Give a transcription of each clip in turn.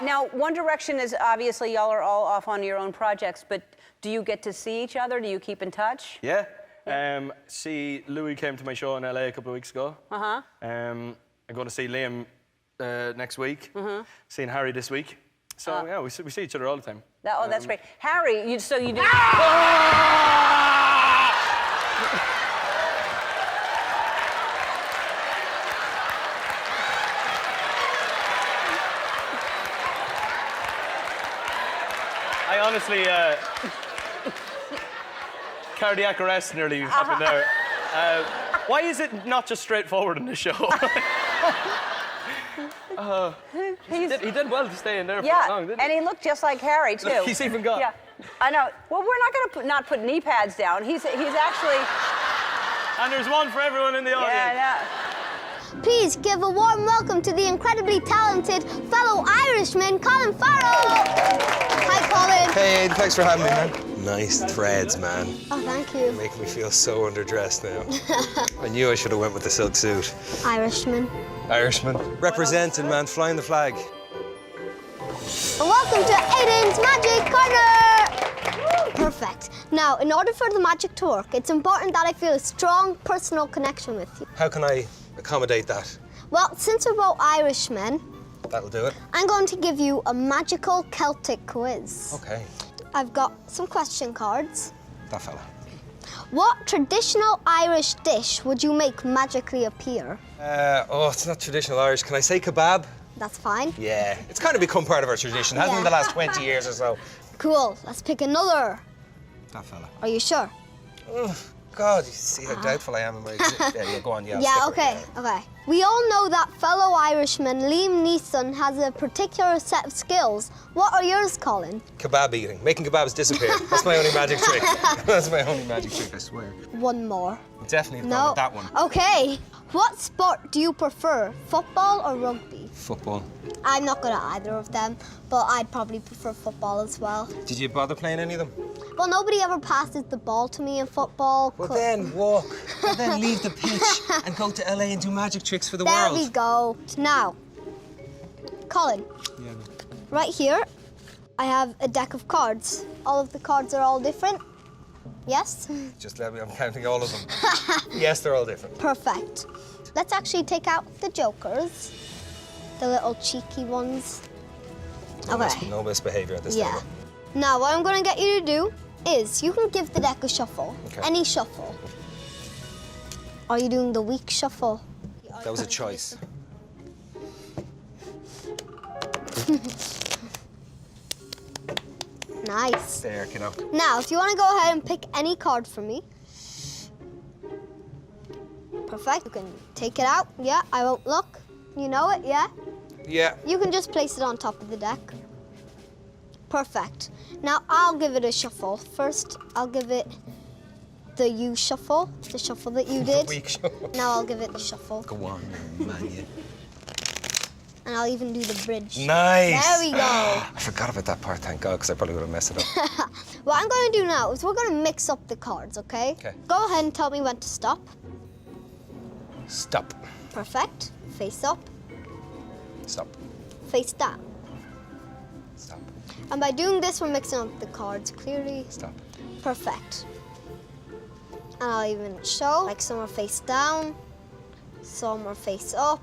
Now, One Direction is obviously, y'all are all off on your own projects, but do you get to see each other? Do you keep in touch? Yeah. See, Louis came to my show in LA a couple of weeks ago. Uh-huh. I'm going to see Liam next week. Seeing Harry this week. So, yeah, we see each other all the time. That's great. Harry, so you do... I honestly, cardiac arrest nearly happened there. Why is it not just straightforward in the show? He did well to stay in there for that long, didn't he? And he looked just like Harry, too. Look, he's even got... Yeah, I know. Well, we're not going to not put knee pads down. He's actually... And there's one for everyone in the audience. Yeah, Please give a warm welcome to the incredibly talented fellow Irishman, Colin Farrell. Hi, Colin. Hey, thanks for having me, man. Nice threads, man. Oh, thank you. Make me feel so underdressed now. I knew I should have went with the silk suit. Irishman. Irishman. Representing, man, flying the flag. And welcome to Aiden's Magic Corner. Perfect. Now, in order for the magic to work, it's important that I feel a strong personal connection with you. How can I accommodate that? Well, since we're both Irishmen, That'll do it. I'm going to give you a magical Celtic quiz. Okay. I've got some question cards. That fella. What traditional Irish dish would you make magically appear? It's not traditional Irish. Can I say kebab? That's fine. Yeah. It's kind of become part of our tradition, hasn't it, in the last 20 years or so? Cool. Let's pick another. That fella. Are you sure? Oh, God, you see how doubtful I am in my... Yeah, go on, yeah. I'll Yeah, stick with it, okay. We all know that fellow Irishman Liam Neeson has a particular set of skills. What are yours, Colin? Kebab eating. Making kebabs disappear. That's my only magic trick. That's my only magic trick, I swear. One more. Definitely No. not with that one. Okay. What sport do you prefer, football or rugby? Football. I'm not good at either of them, but I'd probably prefer football as well. Did you bother playing any of them? Well, nobody ever passes the ball to me in football. Well, then walk. And then leave the pitch and go to LA and do magic tricks for the world. There we go. Now, Colin, Yeah. right here, I have a deck of cards. All of the cards are all different. Yes? Just let me, I'm counting all of them. Yes, they're all different. Perfect. Let's actually take out the jokers, the little cheeky ones. Okay. No misbehavior at this Yeah. table. Now, what I'm going to get you to do is you can give the deck a shuffle. Okay. Any shuffle. Are you doing the weak shuffle? That was a choice. Nice. There, you know. Now, if you want to go ahead and pick any card for me. Perfect. You can take it out. Yeah, I won't look. You know it, yeah? Yeah. You can just place it on top of the deck. Perfect. Now, I'll give it a shuffle. First, I'll give it the you shuffle, the shuffle that you did. Weak shuffle. Now I'll give it the shuffle. Go on, man, yeah. And I'll even do the bridge. Nice. There we go. I forgot about that part, thank God, because I probably would have messed it up. What I'm going to do now is we're going to mix up the cards, okay? Okay. Go ahead and tell me when to stop. Stop. Perfect. Face up, Stop. face down. Stop. And by doing this, we're mixing up the cards clearly. Stop. Perfect. And I'll even show, like some are face down, some are face up,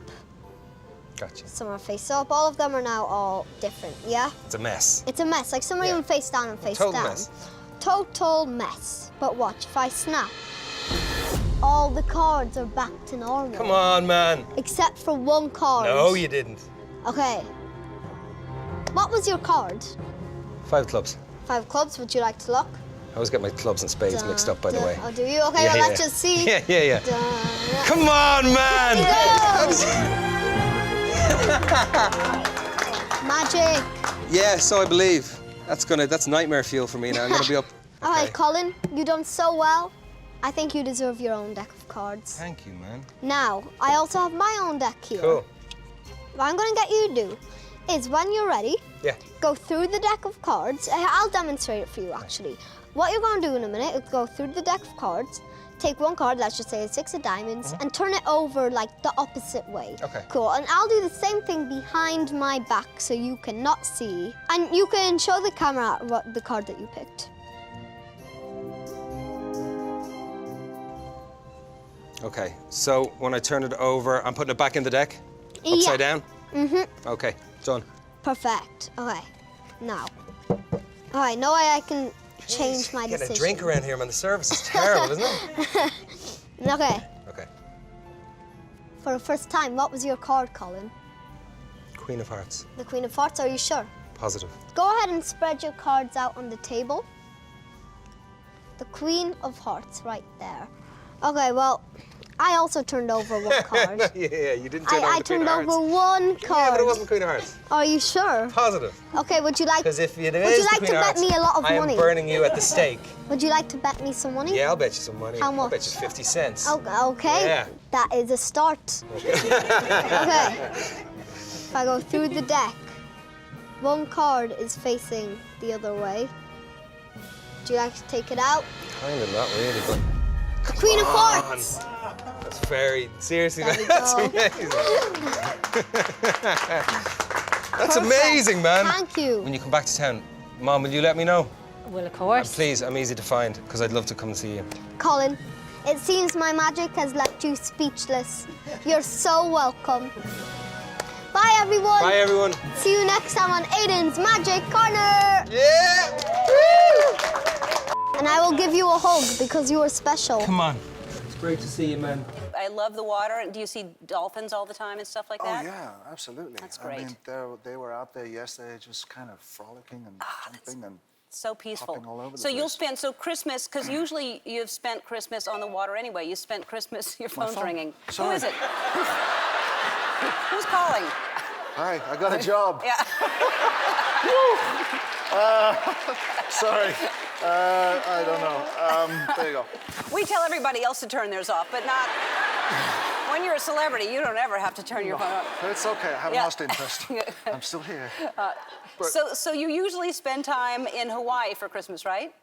Gotcha. some are face up. All of them are now all different, yeah? It's a mess. It's a mess, like some are Yeah. even face down and face Total down. mess. Total mess. But watch, if I snap, all the cards are back to normal. Come on, man. Except for one card. No, you didn't. Okay. What was your card? 5 clubs. 5 clubs, would you like to look? I always get my clubs and spades mixed up, by the way. Oh, do you? Okay, Yeah, well, yeah. let's just see. Yeah. Come on, man! Magic. Yeah, so I believe. That's nightmare fuel for me now. I'm gonna be up. All Okay. right, Colin, you done so well. I think you deserve your own deck of cards. Thank you, man. Now, I also have my own deck here. Cool. What I'm going to get you to do is when you're ready, Yeah. go through the deck of cards. I'll demonstrate it for you, actually. What you're going to do in a minute is go through the deck of cards, take one card, let's just say it's 6 of diamonds, and turn it over like the opposite way. Okay. Cool. And I'll do the same thing behind my back so you cannot see. And you can show the camera what the card that you picked. Okay, so when I turn it over, I'm putting it back in the deck? Upside down? Mm-hmm. Okay, done. Perfect. Okay. Now. All right, now I can change my Getting decision. a drink around here, man. The service is terrible, isn't it? Okay. Okay. For the first time, what was your card, Colin? Queen of Hearts. The Queen of Hearts, are you sure? Positive. Go ahead and spread your cards out on the table. The Queen of Hearts, right there. Okay, well, I also turned over one card. Yeah, you didn't turn over I the Queen turned of Hearts. over one card. Yeah, but it wasn't Queen of Hearts. Are you sure? Positive. Okay, would you like? Because if it would is you the like Queen to of bet Hearts, me a lot of I money? am burning you at the stake. Would you like to bet me some money? Yeah, I'll bet you some money. How much? I'll bet you 50 cents. Oh, okay. Yeah. That is a start. Okay. If I go through the deck, one card is facing the other way. Do you like to take it out? Kind of, not really, but... The Queen of Hearts. That's very... Seriously, There we that's go. amazing. That's Perfect. amazing, man. Thank you. When you come back to town, Mom, will you let me know? Well, of And course. please, I'm easy to find, because I'd love to come and see you. Colin, it seems my magic has left you speechless. You're so welcome. Bye, everyone. Bye, everyone. See you next time on Aiden's Magic Corner. Yeah! And I will give you a hug because you are special. Come on. It's great to see you, man. I love the water. Do you see dolphins all the time and stuff like that? Oh, yeah, absolutely. That's I great. mean, they were out there yesterday just kind of frolicking and jumping and So peaceful. Hopping all over the So you'll place. spend, so Christmas, because usually you've spent Christmas on the water anyway. You spent Christmas, your phone's phone. ringing. Who Sorry. is it? Who's calling? Hi, I got a job. Yeah. Sorry. I don't know. There you go. We tell everybody else to turn theirs off, but not when you're a celebrity. You don't ever have to turn your phone off. It's okay. I haven't Yeah. lost interest. I'm still here. So you usually spend time in Hawaii for Christmas, right?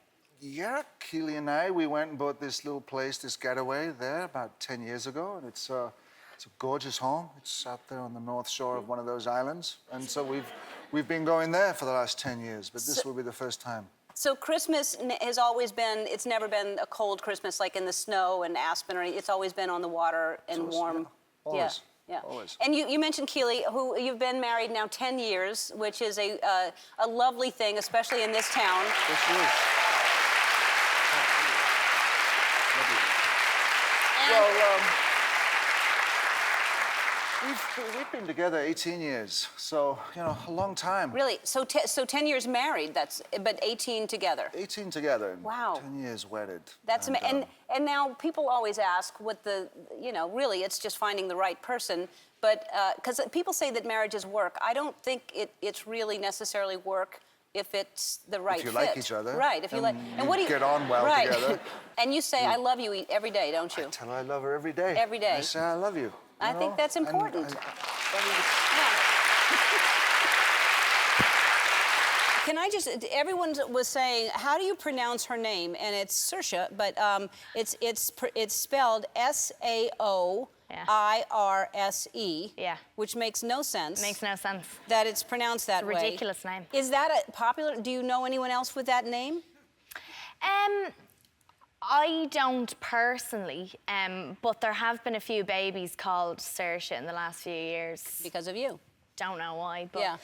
Yeah, Keely and I, we went and bought this little place, this getaway there about 10 years ago, and it's a gorgeous home. It's out there on the north shore of one of those islands, and so we've been going there for the last 10 years, but this will be the first time. So Christmas has always been, it's never been a cold Christmas like in the snow and Aspen, or it's always been on the water and Always, warm. yeah. Always, Yeah. always. And you mentioned Keely, who you've been married now 10 years, which is a lovely thing, especially in this town. Yes, it is. Well, we've been together 18 years, so, you know, a long time. Really? So 10 years married, but 18 together. 18 together and Wow. 10 years wedded. That's and now people always ask what really it's just finding the right person, but because people say that marriage is work. I don't think it's really necessarily work if it's the right fit. If you like each other. Right, if you like. And what do you get on well right. together. And you say, I love you every day, don't you? I tell her I love her every day. Every day. I say I love you. I you think know? that's And important. I- Can I just? Everyone was saying, how do you pronounce her name? And it's Saoirse, but it's spelled S-A-O-I-R-S-E. Yeah. Which makes no sense. Makes no sense. That it's pronounced that It's a way. ridiculous name. Is that a popular? Do you know anyone else with that name? I don't personally, but there have been a few babies called Saoirse in the last few years. Because of you. Don't know why, but Yeah.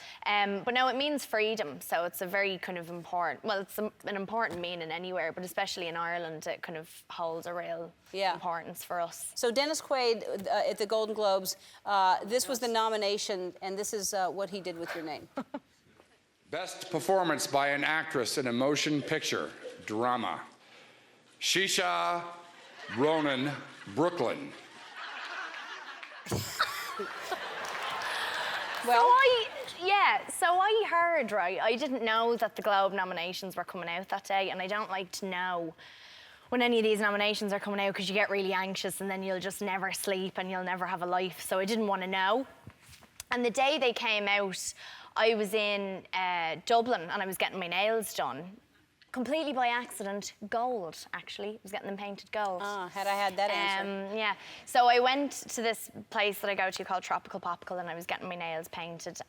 but no, it means freedom, so it's a very kind of important. Well, it's an important meaning anywhere, but especially in Ireland, it kind of holds a real importance for us. So Dennis Quaid at the Golden Globes, this was the nomination, and this is what he did with your name. Best performance by an actress in a motion picture drama. Shisha Ronan Brooklyn. Well, So I heard, right, I didn't know that the Globe nominations were coming out that day, and I don't like to know when any of these nominations are coming out because you get really anxious and then you'll just never sleep and you'll never have a life, so I didn't want to know. And the day they came out, I was in Dublin and I was getting my nails done. completely by accident, gold, actually. I was getting them painted gold. Ah, had I had that answer. Yeah. So I went to this place that I go to called Tropical Popical, and I was getting my nails painted,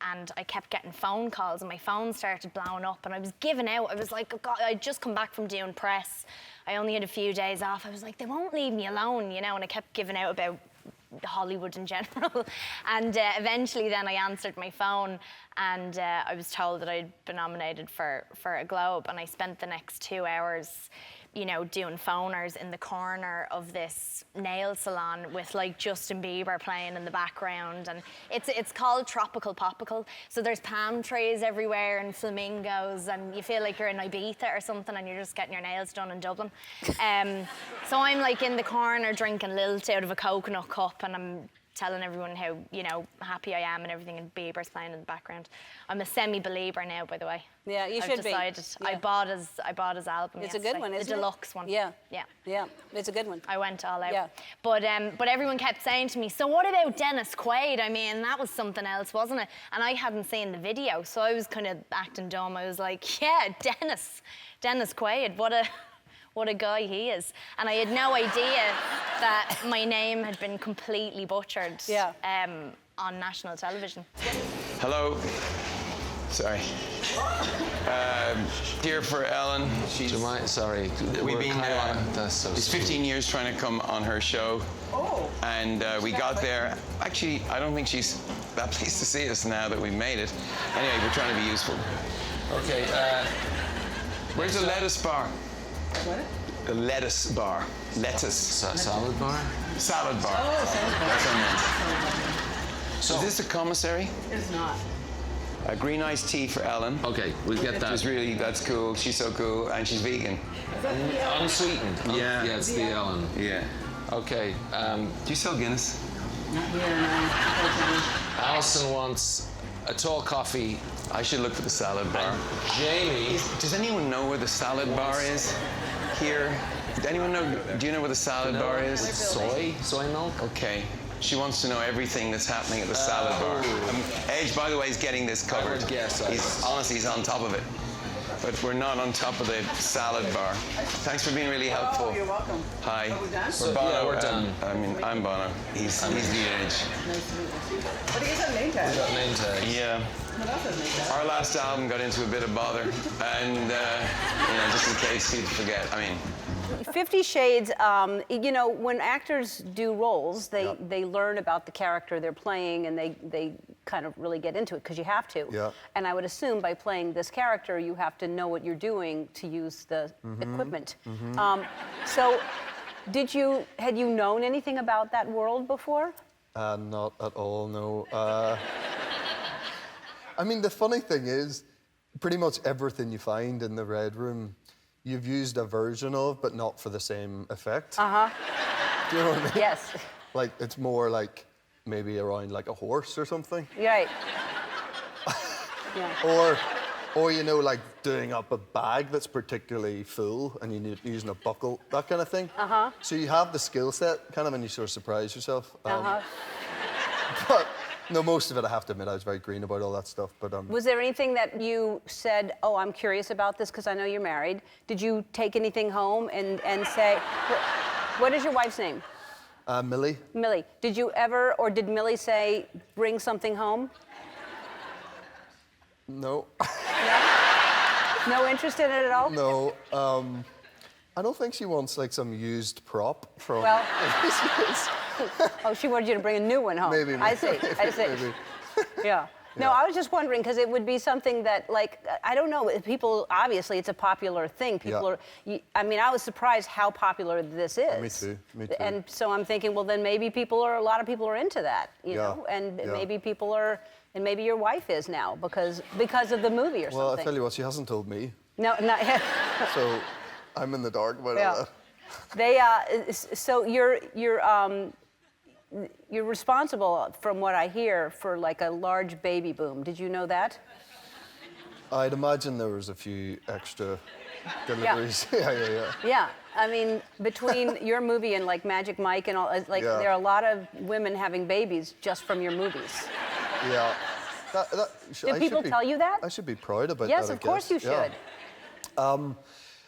and I kept getting phone calls, and my phone started blowing up, and I was giving out. I was like, oh God, I'd just come back from doing press. I only had a few days off. I was like, they won't leave me alone, you know, and I kept giving out about Hollywood in general. And eventually then I answered my phone, and I was told that I'd been nominated for a Globe, and I spent the next 2 hours, you know, doing phoners in the corner of this nail salon with like Justin Bieber playing in the background, and it's called Tropical Popical. So there's palm trees everywhere and flamingos, and you feel like you're in Ibiza or something, and you're just getting your nails done in Dublin. So I'm like in the corner drinking lilt out of a coconut cup, and I'm telling everyone how, you know, happy I am and everything, and Bieber's playing in the background. I'm a semi-belieber now, by the way. Yeah, you I've should decided. be. Yeah. I bought his album. It's a yesterday, good one, isn't the it? deluxe one. Yeah. Yeah. Yeah, it's a good one. I went all out. Yeah. But everyone kept saying to me, so what about Dennis Quaid? I mean, that was something else, wasn't it? And I hadn't seen the video, so I was kind of acting dumb. I was like, yeah, Dennis Quaid, what a guy he is. And I had no idea that my name had been completely butchered on national television. Hello. Sorry. Here for Ellen. Sorry. We've been That's so it's 15 years trying to come on her show. Oh. And we got there. Actually, I don't think she's that pleased to see us now that we've made it. Anyway, we're trying to be useful. Okay. Where's the lettuce bar? What? The lettuce bar. Lettuce. Salad bar? Salad bar. Oh, salad bar. That's what I meant. So is this a commissary? It's not. A green iced tea for Ellen. Okay, we'll get that. That's cool. She's so cool, and she's vegan. Unsweetened. Yeah. Yeah, it's the Ellen. Yeah. Okay. Do you sell Guinness? Not here, no. Alison wants a tall coffee. I should look for the salad bar. Jamie. Does anyone know where the salad bar is? Here? Anyone know? Do you know where the salad bar is? Soy milk. Okay. She wants to know everything that's happening at the salad bar. Edge, by the way, is getting this covered. I would guess. Honestly, he's on top of it. But we're not on top of the salad bar. Thanks for being really helpful. Oh, you're welcome. Hi. Are we done? We're Bono. Yeah, we're done. I'm Bono. He's the Edge. Nice to meet you. What do you get a name tag? Got name tag. Yeah. What else is name tag? Our last album got into a bit of bother, and you know, just in case people forget. I mean, 50 Shades, you know, when actors do roles, they learn about the character they're playing, and they kind of really get into it, because you have to. Yeah. And I would assume by playing this character, you have to know what you're doing to use the equipment. So had you known anything about that world before? Not at all, no. I mean, the funny thing is, pretty much everything you find in the Red Room, you've used a version of, but not for the same effect. Uh-huh. Do you know what I mean? Yes. Like, it's more like maybe around like a horse or something. Right. Yeah. Or you know, like doing up a bag that's particularly full and you're using a buckle, that kind of thing. Uh-huh. So you have the skill set, kind of, and you sort of surprise yourself. Uh-huh. But no, most of it, I have to admit, I was very green about all that stuff. But Was there anything that you said, oh, I'm curious about this because I know you're married? Did you take anything home and say, what is your wife's name? Millie. Millie. Did you ever, or did Millie say, bring something home? No. No interest in it at all? No. I don't think she wants like some used prop from. Well. Oh, she wanted you to bring a new one home. Maybe. I see. Maybe. Yeah. No, I was just wondering, because it would be something that, like, I don't know, people, obviously it's a popular thing. People are, I mean, I was surprised how popular this is. Me too. And so I'm thinking, well, then maybe a lot of people are into that, you know? And maybe people are, and maybe your wife is now, because of the movie or something. Well, I tell you what, she hasn't told me. No, not yet. So I'm in the dark about all that. So you're responsible, from what I hear, for like a large baby boom. Did you know that? I'd imagine there was a few extra deliveries. Yeah. Yeah, I mean, between your movie and like Magic Mike and all, like there are a lot of women having babies just from your movies. Yeah. Did people tell you that? I should be proud about Yes, that. of course you should.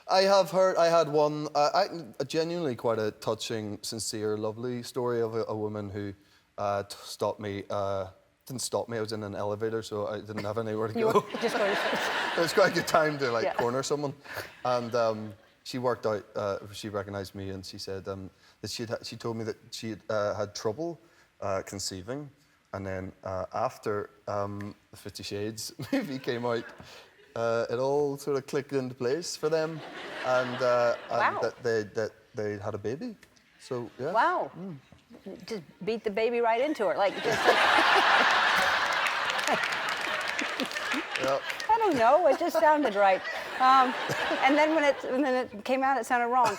I have heard. I had one. A genuinely quite a touching, sincere, lovely story of a woman who stopped me. Didn't stop me. I was in an elevator, so I didn't have anywhere to go. You were just going to... It was quite a good time to Yeah. corner someone, and she worked out. She recognised me, and she said that she told me that she had trouble conceiving, and then after the 50 Shades movie came out, it all sort of clicked into place for them, and Wow. that they had a baby. So yeah. Wow. Just beat the baby right into her. Like, just like... Yeah. I don't know. It just sounded right. And then when it came out, it sounded wrong.